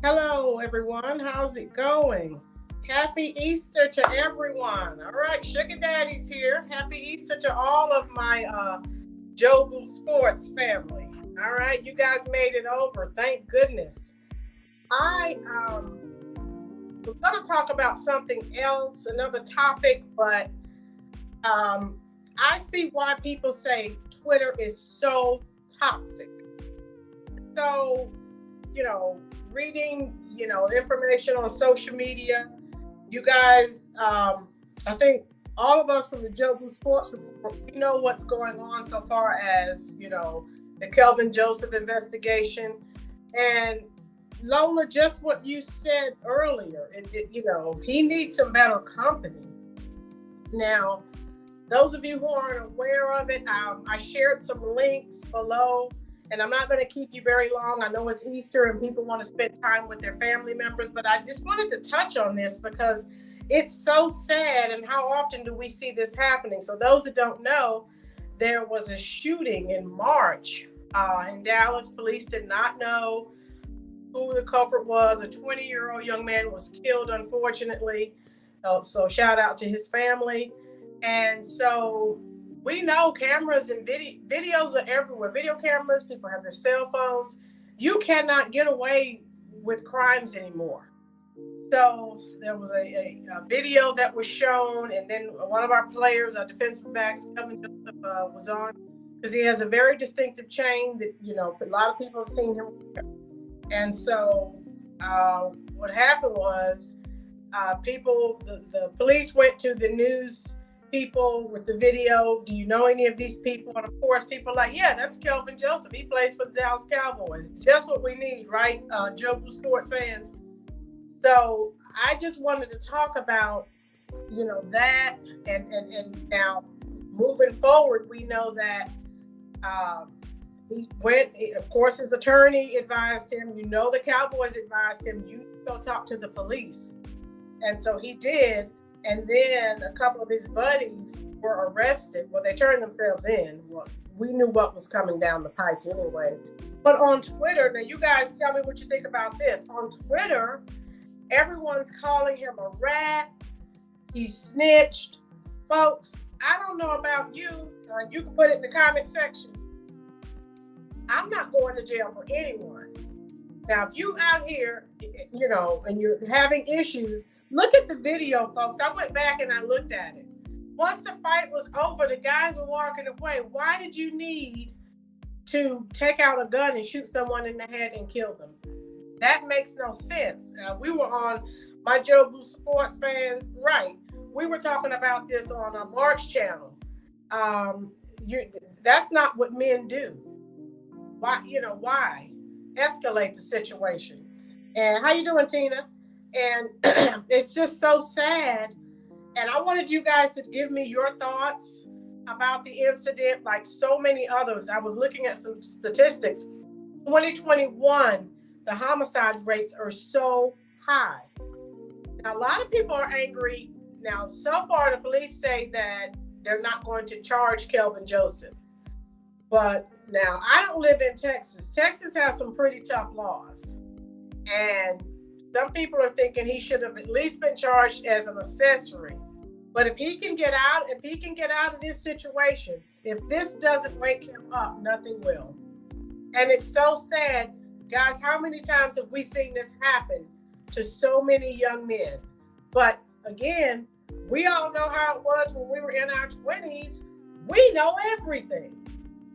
Hello, everyone. How's it going? Happy Easter to everyone. All right, Sugar Daddy's here. Happy Easter to all of my Jobu Sports family. All right, you guys made it over. Thank goodness. I was going to talk about something else, another topic, but um, I see why people say Twitter is so toxic. So, you know, reading, information on social media. You guys, I think all of us from the Jobu Sports Report, we know what's going on so far as, the Kelvin Joseph investigation. And Lola, just what you said earlier, he needs some better company. Now, those of you who aren't aware of it, I shared some links below, and I'm not going to keep you very long. I know it's Easter and people want to spend time with their family members, but I just wanted to touch on this because it's so sad, and how often do we see this happening? So those that don't know, there was a shooting in March in Dallas. Police did not know who the culprit was. A 20-year-old young man was killed, unfortunately. So shout out to his family. And so we know cameras and videos are everywhere. Video cameras, people have their cell phones. You cannot get away with crimes anymore. So there was a video that was shown, and then one of our players, our defensive backs, Kelvin Joseph, was on because he has a very distinctive chain that, a lot of people have seen him wear. And so what happened was the police went to the news people with the video. Do you know any of these people? And of course, people are like, yeah, that's Kelvin Joseph. He plays for the Dallas Cowboys. Just what we need, right? Jobu sports fans. So I just wanted to talk about, that. And now moving forward, we know that he went, of course, his attorney advised him, the Cowboys advised him, you go talk to the police. And so he did. And then a couple of his buddies were arrested. Well, they turned themselves in. Well, we knew what was coming down the pike anyway. But on Twitter, now you guys tell me what you think about this. On Twitter, everyone's calling him a rat. He snitched. Folks, I don't know about you. You can put it in the comment section. I'm not going to jail for anyone. Now, if you out here, and you're having issues, look at the video, folks. I went back and I looked at it. Once the fight was over, the guys were walking away. Why did you need to take out a gun and shoot someone in the head and kill them? That makes no sense. We were on my Jobu Sports fans, right? We were talking about this on a March channel. That's not what men do. Why? Escalate the situation. And how you doing, Tina? And it's just so sad. And I wanted you guys to give me your thoughts about the incident, like so many others. I was looking at some statistics. 2021, the homicide rates are so high. Now, a lot of people are angry. Now, so far, the police say that they're not going to charge Kelvin Joseph. But now, I don't live in Texas. Texas has some pretty tough laws. And some people are thinking he should have at least been charged as an accessory. But if he can get out of this situation, if this doesn't wake him up, nothing will. And it's so sad. Guys, how many times have we seen this happen to so many young men? But again, we all know how it was when we were in our 20s. We know everything.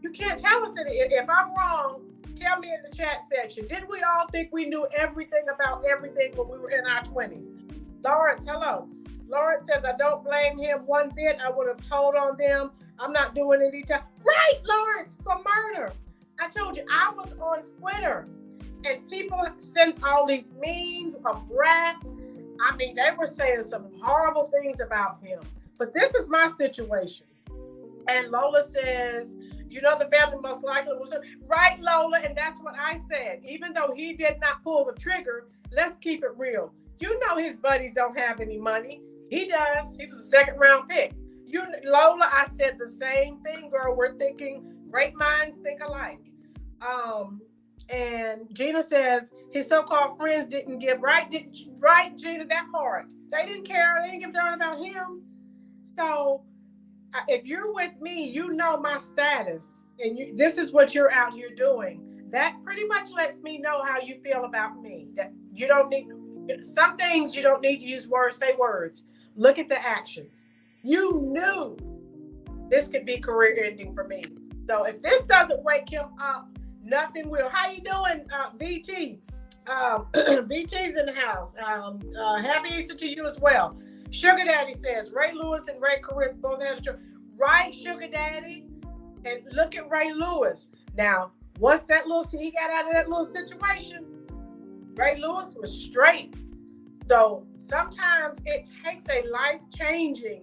You can't tell us if I'm wrong. Tell me in the chat section. Did we all think we knew everything about everything when we were in our 20s? Lawrence, hello. Lawrence says, I don't blame him one bit. I would have told on them. I'm not doing any time. Right, Lawrence, for murder. I told you, I was on Twitter and people sent all these memes of rat. I mean, they were saying some horrible things about him. But this is my situation. And Lola says, the family most likely was right, Lola, and that's what I said. Even though he did not pull the trigger, let's keep it real. His buddies don't have any money. He does. He was a second-round pick. Lola, I said the same thing, girl. We're thinking great minds think alike. And Gina says his so-called friends didn't give right, Gina, that part. They didn't care. They didn't give a darn about him. So if you're with me, you know my status, and this is what you're out here doing. That pretty much lets me know how you feel about me. That you don't need some things. You don't need to use words. Say words. Look at the actions. You knew this could be career ending for me. So if this doesn't wake him up, nothing will. How you doing, VT? VT's in the house. Happy Easter to you as well. Sugar Daddy says Ray Lewis and Ray Corinth both had a choice. Right, Sugar Daddy? And look at Ray Lewis. Now, once he got out of that little situation, Ray Lewis was straight. So sometimes it takes a life-changing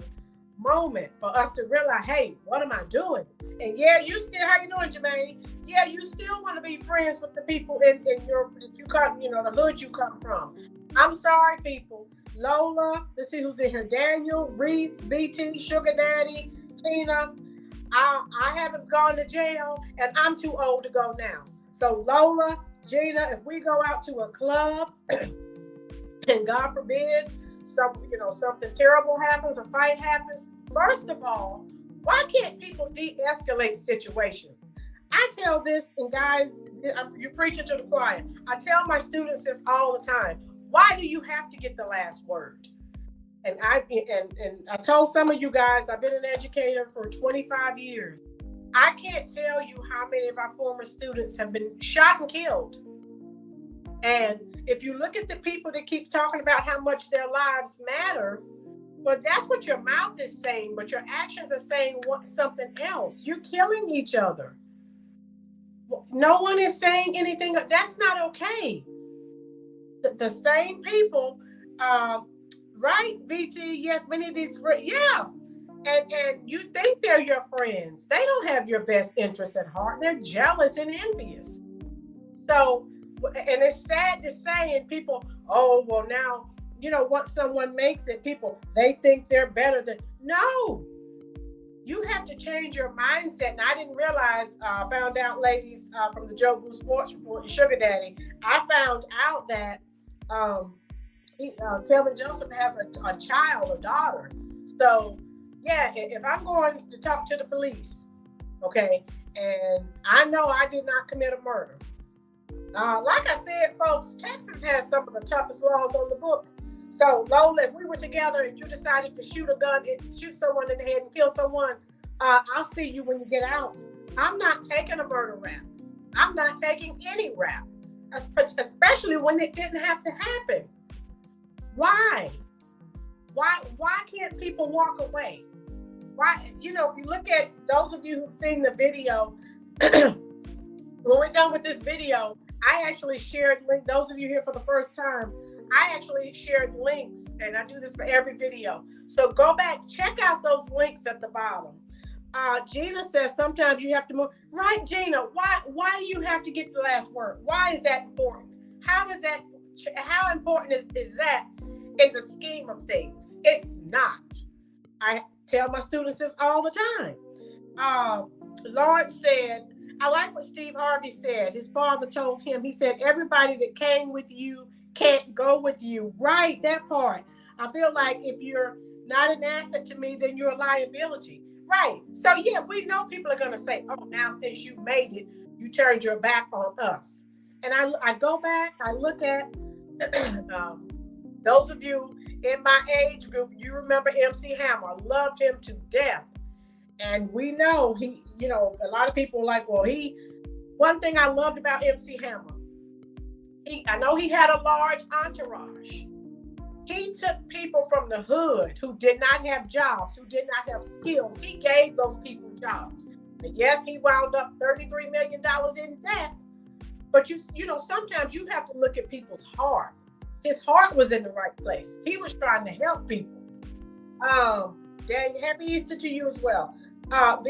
moment for us to realize, hey, what am I doing? And yeah, you still, how you doing, Jermaine? Yeah, you still want to be friends with the people in your, the hood you come from. I'm sorry, people. Lola, let's see who's in here. Daniel, Reese, BT, Sugar Daddy, Tina. I haven't gone to jail, and I'm too old to go now. So Lola, Gina, if we go out to a club, and God forbid, something terrible happens, a fight happens. First of all, why can't people de-escalate situations? I tell this, and guys, you're preaching to the choir. I tell my students this all the time. Why do you have to get the last word? And I told some of you guys, I've been an educator for 25 years. I can't tell you how many of our former students have been shot and killed. And if you look at the people that keep talking about how much their lives matter, well, that's what your mouth is saying, but your actions are saying something else. You're killing each other. No one is saying anything. That's not okay. The same people, right, VT? Yes, many of these, yeah. And you think they're your friends. They don't have your best interests at heart. They're jealous and envious. So, and it's sad to say, and people, oh, well, now, once someone makes it, they think they're better than, no. You have to change your mindset. And I didn't realize, found out, ladies, from the Joe Boo Sports Report and Sugar Daddy, I found out that Kelvin Joseph has a child, a daughter. So, yeah, if I'm going to talk to the police, okay, and I know I did not commit a murder. Like I said, folks, Texas has some of the toughest laws on the book. So, Lola, if we were together and you decided to shoot a gun and shoot someone in the head and kill someone, I'll see you when you get out. I'm not taking a murder rap. I'm not taking any rap, especially when it didn't have to happen. Why? Why can't people walk away? Why? If you look at those of you who've seen the video, when we're done with this video, I actually shared links. Those of you here for the first time, I actually shared links, and I do this for every video. So go back, check out those links at the bottom. Gina says sometimes you have to move. Right, Gina? Why do you have to get the last word? Why is that important? How important is that in the scheme of things? It's not. I tell my students this all the time. Lawrence said, I like what Steve Harvey said. His father told him, he said, everybody that came with you can't go with you. Right, that part. I feel like if you're not an asset to me, then you're a liability. Right. So, yeah, we know people are going to say, oh, now since you made it, you turned your back on us. And I go back, I look at those of you in my age group, you remember MC Hammer. I loved him to death. And we know he, a lot of people are like, well, one thing I loved about MC Hammer, I know he had a large entourage. He took people from the hood who did not have jobs, who did not have skills. He gave those people jobs. And yes, he wound up $33 million in debt. But sometimes you have to look at people's heart. His heart was in the right place. He was trying to help people. Daniel, happy Easter to you as well. Joe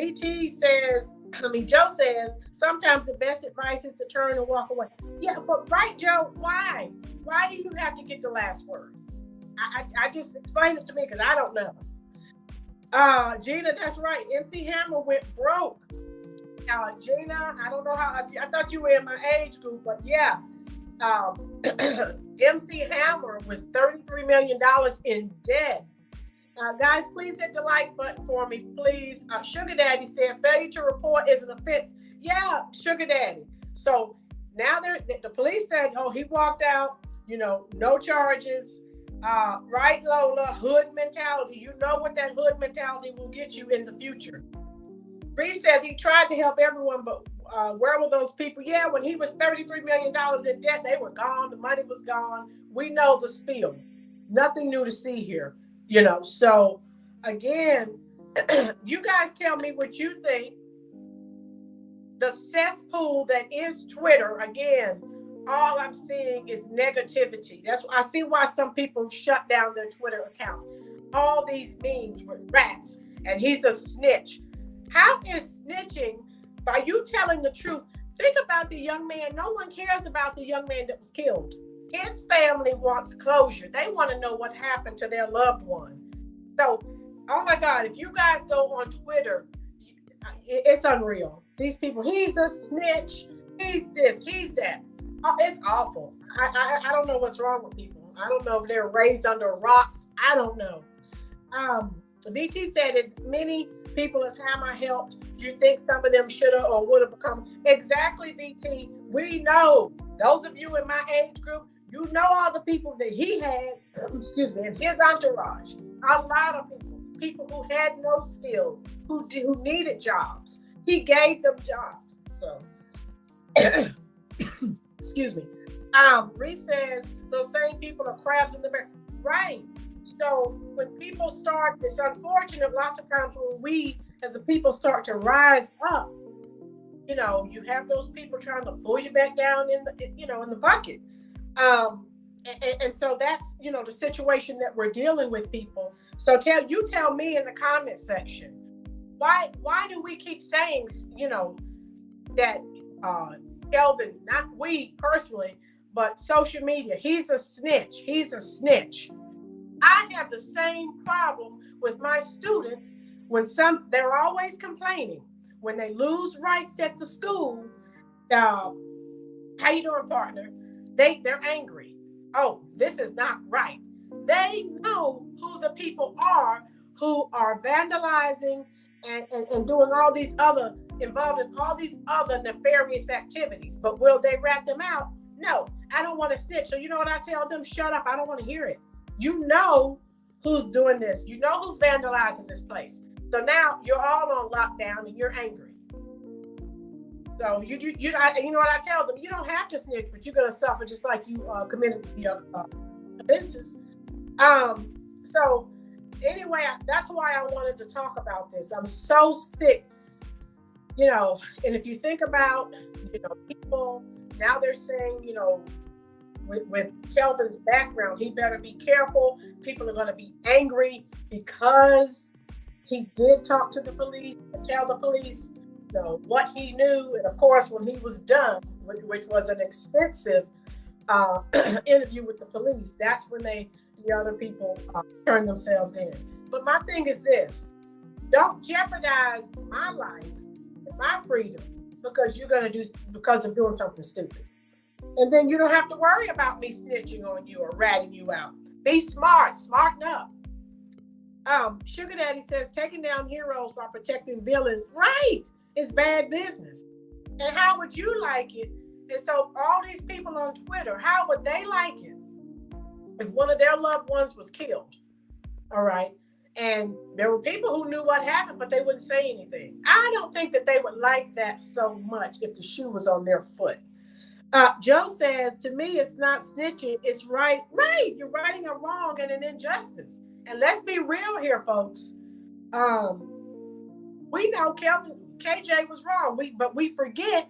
says, sometimes the best advice is to turn and walk away. Yeah, but right, Joe, why? Why do you have to get the last word? I just explain it to me because I don't know. Gina, that's right. MC Hammer went broke. Gina, I don't know how, I thought you were in my age group, but yeah. MC Hammer was $33 million in debt. Guys, please hit the like button for me, please. Sugar Daddy said failure to report is an offense. Yeah, Sugar Daddy. So now the police said, oh, he walked out, no charges. Right, Lola, hood mentality. You know what that hood mentality will get you in the future. Bree says he tried to help everyone, but where were those people? Yeah, when he was $33 million in debt, they were gone. The money was gone. We know the spiel. Nothing new to see here, So, again, you guys tell me what you think. The cesspool that is Twitter, again, all I'm seeing is negativity. I see why some people shut down their Twitter accounts. All these memes with rats, and he's a snitch. How is snitching by you telling the truth? Think about the young man. No one cares about the young man that was killed. His family wants closure. They want to know what happened to their loved one. So, oh my God, if you guys go on Twitter, it's unreal. These people, he's a snitch. He's this, he's that. Oh, it's awful. I don't know what's wrong with people. I don't know if they're raised under rocks. I don't know. VT said, as many people as Hammer helped, you think some of them should have or would have become. Exactly, VT. We know. Those of you in my age group, you know all the people that he had, in his entourage. A lot of people who had no skills, who needed jobs. He gave them jobs. So, excuse me. Reese says those same people are crabs in the barrel. Right. So when people start, it's unfortunate lots of times when we as a people start to rise up, you have those people trying to pull you back down in the bucket. And so that's, the situation that we're dealing with, people. So tell me in the comment section, why do we keep saying, that Kelvin, not we personally, but social media, he's a snitch. I have the same problem with my students when they're always complaining when they lose rights at the school. How you doing, partner? They're angry. Oh, this is not right. They know who the people are who are vandalizing and doing all these other, involved in all these other nefarious activities. But will they rat them out? No, I don't want to snitch. So you know what I tell them? Shut up. I don't want to hear it. You know who's doing this. You know who's vandalizing this place. So now you're all on lockdown and you're angry. So you know what I tell them? You don't have to snitch, but you're going to suffer just like you committed the offenses. So anyway, that's why I wanted to talk about this. I'm so sick, and if you think about, people, now they're saying, with Kelvin's background, he better be careful. People are going to be angry because he did talk to the police and tell the police, what he knew. And of course, when he was done, which was an extensive interview with the police, that's when the other people turned themselves in. But my thing is this: don't jeopardize my life and my freedom because of doing something stupid. And then you don't have to worry about me snitching on you or ratting you out. Be smart, smarten up. Sugar Daddy says taking down heroes while protecting villains, right, is bad business. And how would you like it? And so all these people on Twitter, how would they like it if one of their loved ones was killed? All right. And there were people who knew what happened, but they wouldn't say anything. I don't think that they would like that so much if the shoe was on their foot. Joe says, to me, it's not snitching. It's right. Right. You're righting a wrong and an injustice. And let's be real here, folks. We know KJ was wrong. But we forget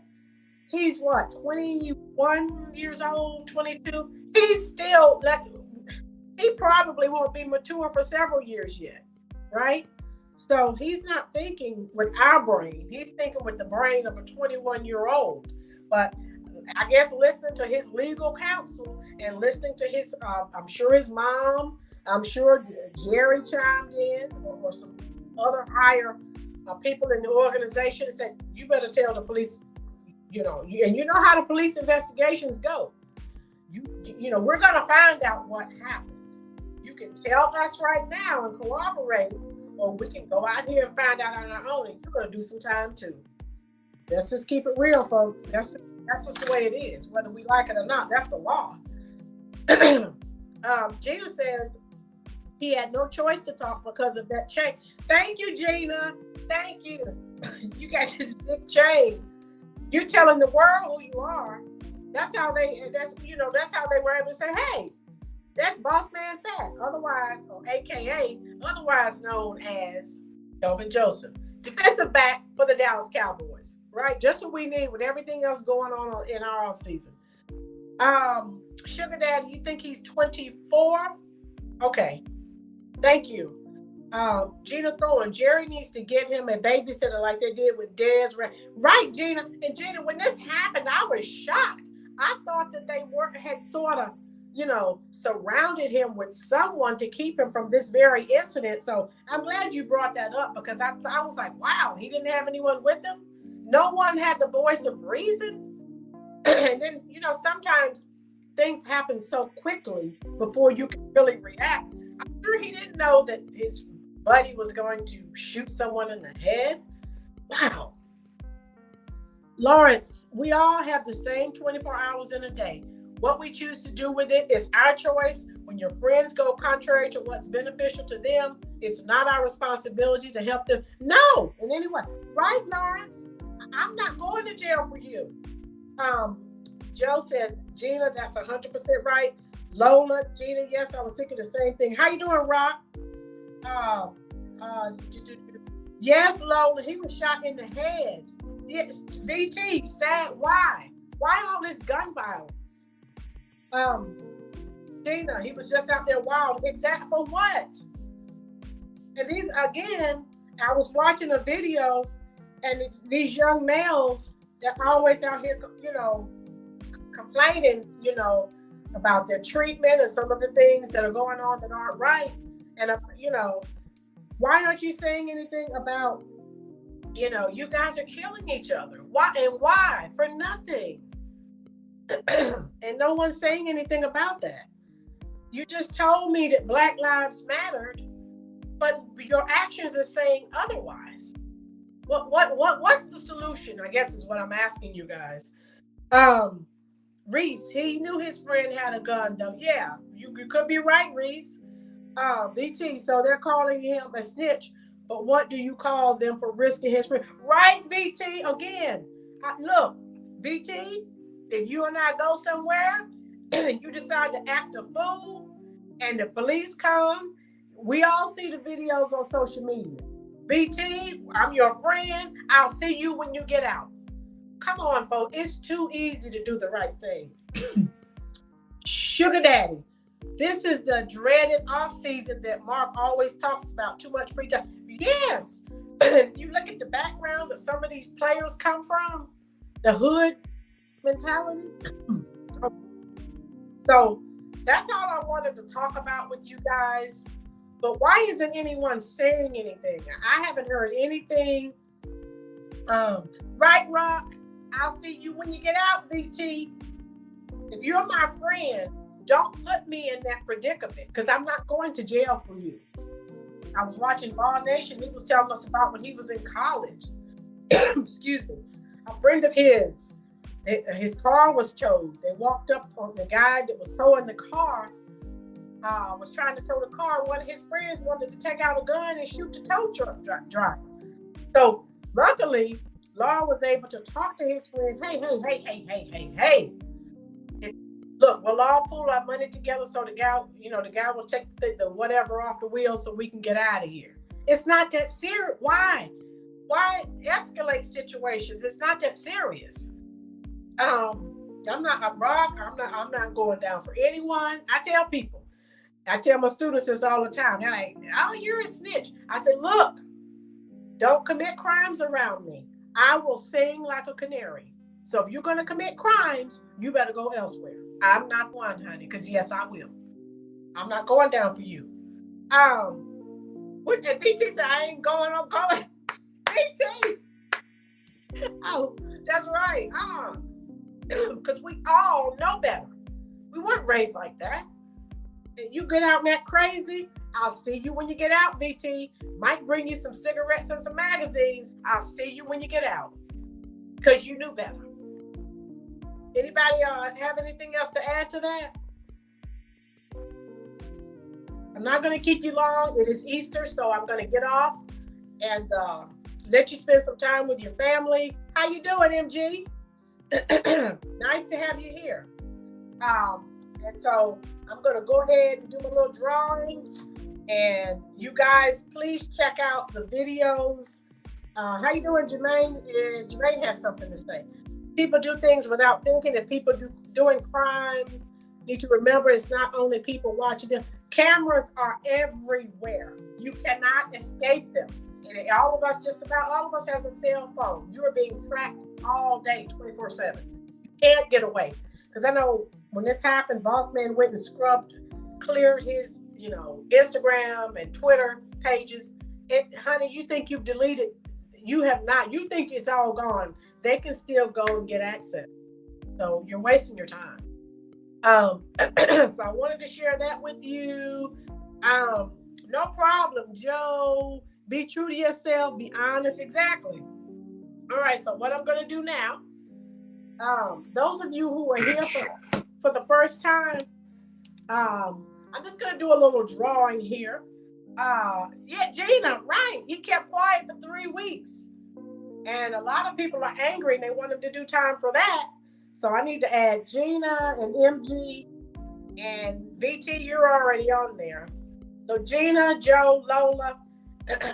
he's 21 years old, 22. He's still, he probably won't be mature for several years yet. Right. So he's not thinking with our brain. He's thinking with the brain of a 21-year-old. But I guess listening to his legal counsel and listening to his, I'm sure his mom, I'm sure Jerry chimed in or some other higher people in the organization said, you better tell the police, and you know how the police investigations go. We're going to find out what happened. You can tell us right now and cooperate, or we can go out here and find out on our own, and you're going to do some time too. Let's just keep it real, folks. That's just the way it is, whether we like it or not. That's the law. Gina says he had no choice to talk because of that chain. Thank you, Gina. Thank you. You got this big chain. You're telling the world who you are. That's how they were able to say, hey, that's Boss Man Fat, otherwise, or AKA, otherwise known as Kelvin Joseph, defensive back for the Dallas Cowboys, right? Just what we need with everything else going on in our offseason. Sugar Daddy, you think he's 24? Okay, thank you. Gina Thorne, Jerry needs to get him a babysitter like they did with Dez. Right, Gina. And Gina, when this happened, I was shocked. I thought that they had sort of, surrounded him with someone to keep him from this very incident. So I'm glad you brought that up, because I was like, wow, he didn't have anyone with him. No one had the voice of reason. And then, sometimes things happen so quickly before you can really react. I'm sure he didn't know that his buddy was going to shoot someone in the head. Wow. Lawrence, we all have the same 24 hours in a day. What we choose to do with it is our choice. When your friends go contrary to what's beneficial to them, it's not our responsibility to help them. No, in any way. Right, Lawrence? I'm not going to jail for you. Joe said, Gina, that's 100% right. Lola, Gina, yes, I was thinking the same thing. How you doing, Rock? Yes, Lola, he was shot in the head. Yes, VT, sad. Why? Why all this gun violence? Gina, he was just out there wild. Exact for what? And these, again, I was watching a video, and it's these young males that are always out here, complaining, about their treatment and some of the things that are going on that aren't right. And, why aren't you saying anything about, you guys are killing each other? Why? And why? For nothing. And no one's saying anything about that. You just told me that Black Lives mattered, but your actions are saying otherwise. What's the solution? I guess is what I'm asking you guys. Reese, he knew his friend had a gun, though. Yeah, you could be right, Reese. VT, so they're calling him a snitch, but what do you call them for risking his friend? Right, VT, again. Look, VT, if you and I go somewhere and you decide to act a fool and the police come, we all see the videos on social media. VT, I'm your friend. I'll see you when you get out. Come on, folks. It's too easy to do the right thing. Sugar Daddy, this is the dreaded off season that Mark always talks about. Too much free time. Yes. You look at the background that some of these players come from, the hood mentality. So that's all I wanted to talk about with you guys. But why isn't anyone saying anything? I haven't heard anything. Right, Rock? I'll see you when you get out, VT. If you're my friend, don't put me in that predicament, because I'm not going to jail for you. I was watching Ball Nation. He was telling us about when he was in college. Excuse me. A friend of his car was towed. They walked up on the guy that was towing the car, was trying to tow the car. One of his friends wanted to take out a gun and shoot the tow truck driver. So luckily, Law was able to talk to his friend. Hey. Look, we'll all pull our money together so the guy will take the whatever off the wheel so we can get out of here. It's not that serious. Why? Why escalate situations? It's not that serious. I'm not going down for anyone. I tell my students this all the time. They're like, oh, you're a snitch. I said, look, don't commit crimes around me. I will sing like a canary. So if you're going to commit crimes, you better go elsewhere. I'm not one, honey, because yes, I will. I'm not going down for you. And VT said, I ain't going, I'm going. BT. Oh, that's right. Because we all know better. We weren't raised like that. And you get out and act crazy, I'll see you when you get out, BT. Might bring you some cigarettes and some magazines. I'll see you when you get out. Because you knew better. Anybody have anything else to add to that? I'm not going to keep you long. It is Easter, so I'm going to get off and let you spend some time with your family. How you doing, MG? Nice to have you here. And so I'm going to go ahead and do a little drawing. And you guys, please check out the videos. How you doing, Jermaine? Jermaine has something to say. People do things without thinking. If people doing crimes, need to remember it's not only people watching them. Cameras are everywhere. You cannot escape them. And all of us, just about all of us, has a cell phone. You are being tracked all day, 24/7. You can't get away. Because I know when this happened, Boss Man went and cleared his, Instagram and Twitter pages. Honey, you think you've deleted? You have not. You think it's all gone. They can still go and get access. So you're wasting your time. So I wanted to share that with you. No problem, Joe. Be true to yourself. Be honest. Exactly. All right. So what I'm going to do now, those of you who are here for the first time, I'm just going to do a little drawing here. Yeah, Gina, right. He kept quiet for 3 weeks. And a lot of people are angry and they want him to do time for that. So I need to add Gina and MG and VT. You're already on there. So Gina, Joe, Lola,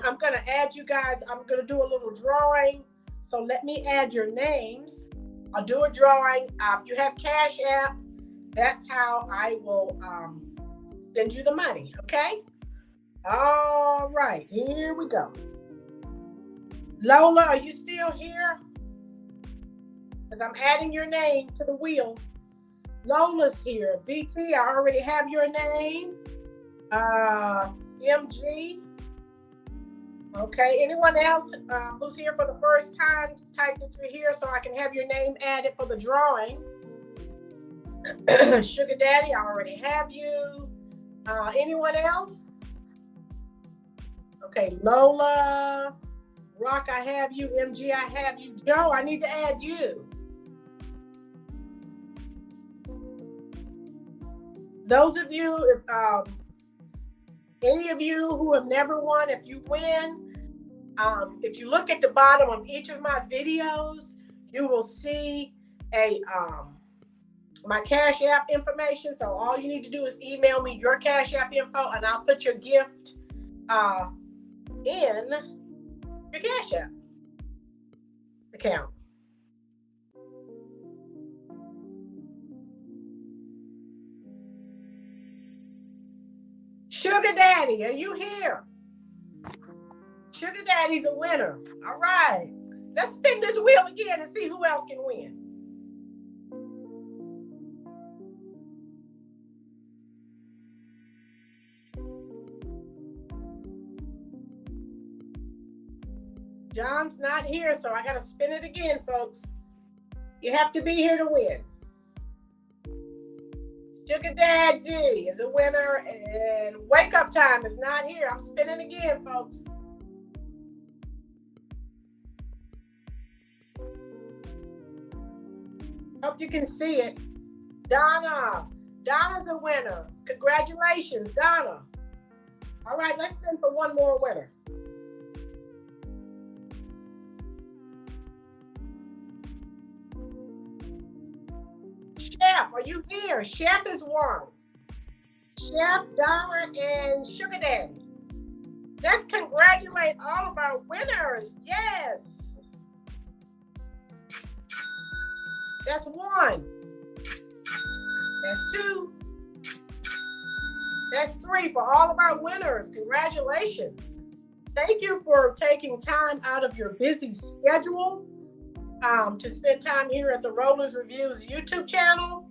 I'm going to add you guys. I'm going to do a little drawing. So let me add your names. I'll do a drawing. If you have Cash App, that's how I will send you the money. Okay? All right. Here we go. Lola, are you still here? Because I'm adding your name to the wheel. Lola's here. VT, I already have your name. MG. Okay, anyone else who's here for the first time, type that you're here so I can have your name added for the drawing. Sugar Daddy, I already have you. Anyone else? Okay, Lola. Rock, I have you. MG, I have you. Joe, I need to add you. Those of you, any of you who have never won, if you win, if you look at the bottom of each of my videos, you will see my Cash App information. So all you need to do is email me your Cash App info and I'll put your gift in your Cash App account. Sugar Daddy, are you here? Sugar Daddy's a winner. All right. Let's spin this wheel again and see who else can win. John's not here, so I got to spin it again, folks. You have to be here to win. Sugar Daddy is a winner, and Wake Up Time is not here. I'm spinning again, folks. Hope you can see it. Donna. Donna's a winner. Congratulations, Donna. All right, let's spin for one more winner. Chef, are you here? Chef is one. Chef, Donna, and Sugar Daddy. Let's congratulate all of our winners. Yes. That's one. That's two. That's three for all of our winners. Congratulations. Thank you for taking time out of your busy schedule to spend time here at the Rollers Reviews YouTube channel.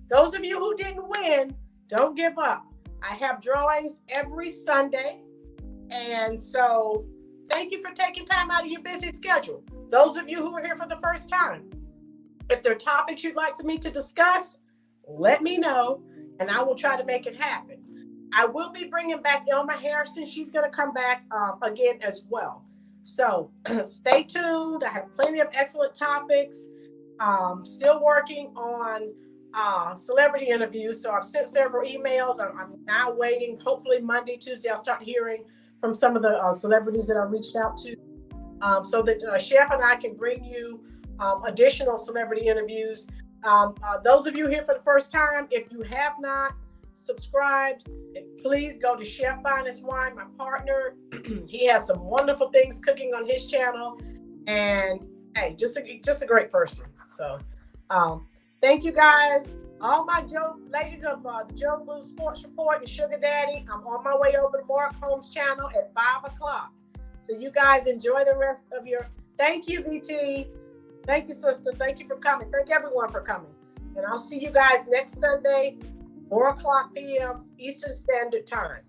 Those of you who didn't win, don't give up. I have drawings every Sunday. And so thank you for taking time out of your busy schedule. Those of you who are here for the first time, if there are topics you'd like for me to discuss, let me know, and I will try to make it happen. I will be bringing back Elma Harrison. She's going to come back again as well. So stay tuned. I have plenty of excellent topics. Still working on celebrity interviews. So I've sent several emails. I'm now waiting. Hopefully Monday, Tuesday, I'll start hearing from some of the celebrities that I reached out to, so that Chef and I can bring you additional celebrity interviews. Those of you here for the first time, if you have not subscribed, please go to Chef Finest Wine, my partner. He has some wonderful things cooking on his channel, and hey, just a great person. So thank you guys, all my ladies of the Joe Blue Sports Report and Sugar Daddy. I'm on my way over to Mark Holmes' channel at 5 o'clock. So you guys enjoy the rest of your. Thank you, VT. Thank you, sister. Thank you for coming. Thank everyone for coming. And I'll see you guys next Sunday, 4 o'clock p.m. Eastern Standard Time.